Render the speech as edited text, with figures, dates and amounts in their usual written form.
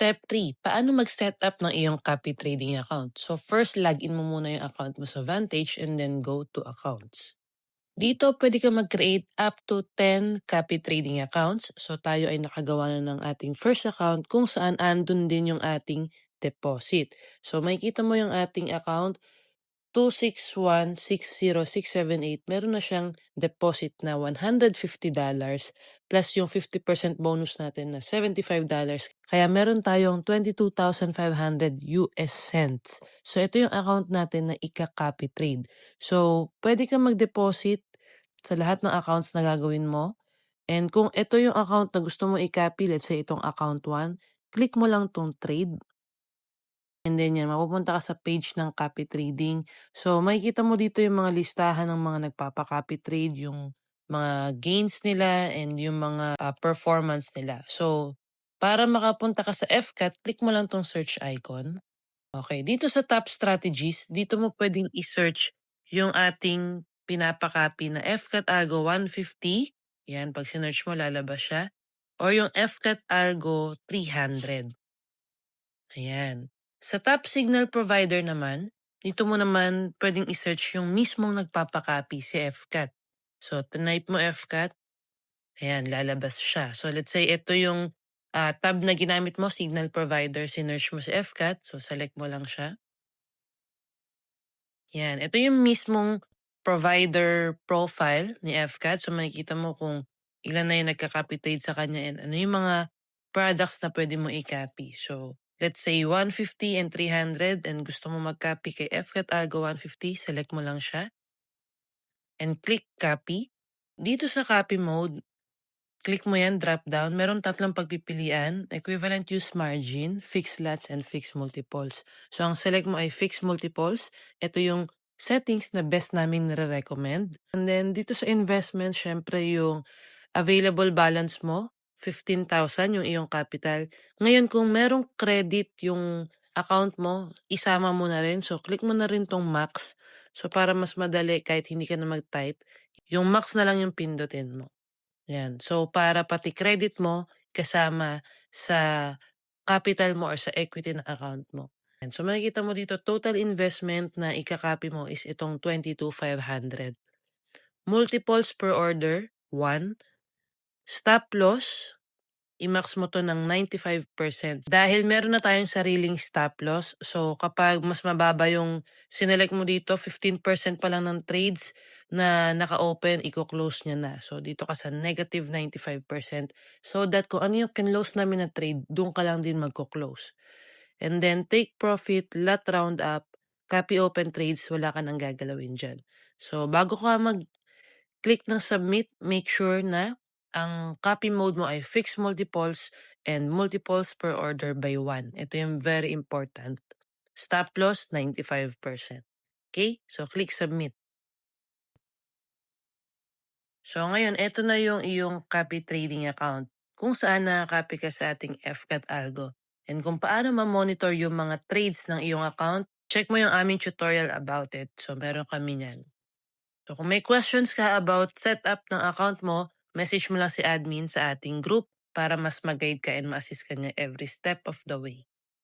Step 3, paano mag-setup ng iyong copy trading account? So first, login mo muna yung account mo sa Vantage and then go to accounts. Dito pwede ka mag-create up to 10 copy trading accounts. So tayo ay nakagawa na ng ating first account kung saan andun din yung ating deposit. So makikita mo yung ating account 261,60678, meron na siyang deposit na $150 plus yung 50% bonus natin na $75. Kaya meron tayong 22,500 US cents. So ito yung account natin na ika-copy trade. So pwede kang mag-deposit sa lahat ng accounts na gagawin mo. And kung ito yung account na gusto mo i-copy, let's say itong account 1, click mo lang tong trade. And then yan, mapupunta ka sa page ng copy trading. So, makikita mo dito yung mga listahan ng mga nagpapa-copy trade, yung mga gains nila, and yung mga performance nila. So, para makapunta ka sa FCAT, click mo lang tong search icon. Okay, dito sa top strategies, dito mo pwedeng i-search yung ating pinapa-copy na FCAT Algo 150. Yan, pag sinearch mo, lalabas siya. Or yung FCAT Algo 300. Ayan. Sa top signal provider naman, dito mo naman pwedeng i-search yung mismong nagpapakopy si FCAT. So, type mo FCAT, ayan, lalabas siya. So, let's say ito yung tab na ginamit mo, signal provider, sinearch mo si FCAT. So, select mo lang siya. Yan, ito yung mismong provider profile ni FCAT. So, makikita mo kung ilan na yung nagka-copy trade sa kanya and ano yung mga products na pwede mo i-copy. So, let's say 150 and 300 and gusto mo mag-copy kay FCAT Algo 150, select mo lang siya and click copy. Dito sa copy mode, click mo yan, drop down. Meron tatlong pagpipilian, equivalent use margin, fixed lots, and fixed multiples. So, ang select mo ay fixed multiples. Ito yung settings na best namin nire-recommend. And then, dito sa investment, syempre yung available balance mo, 15,000 yung iyong capital. Ngayon, kung merong credit yung account mo, isama mo na rin. So, click mo na rin tong max. So, para mas madali kahit hindi ka na mag-type, yung max na lang yung pindutin mo. Yan. So, para pati credit mo kasama sa capital mo or sa equity na account mo. Yan. So, makikita mo dito, total investment na ikakopy mo is itong 22,500. Multiples per order, 1. Stop loss, i-max mo to ng 95%. Dahil meron na tayong sariling stop loss, so kapag mas mababa yung sinelect mo dito, 15% pa lang ng trades na naka-open, i-close niya na. So dito ka sa negative 95%. So that kung ano yung kinlose namin na trade, doon ka lang din magko-close. And then take profit, lot round up, copy open trades, wala ka nang gagalawin dyan. So bago ka click ng submit, make sure na ang copy mode mo ay fixed multiples and multiples per order by 1. Ito yung very important. Stop loss, 95%. Okay? So, click submit. So, ngayon, ito na yung iyong copy trading account kung saan nakakopy ka sa ating FCAT Algo. And kung paano ma-monitor yung mga trades ng iyong account, check mo yung aming tutorial about it. So, meron kami niyan. So kung may questions ka about setup ng account mo, message mo lang si admin sa ating group para mas mag-guide ka and ma-assist ka niya every step of the way.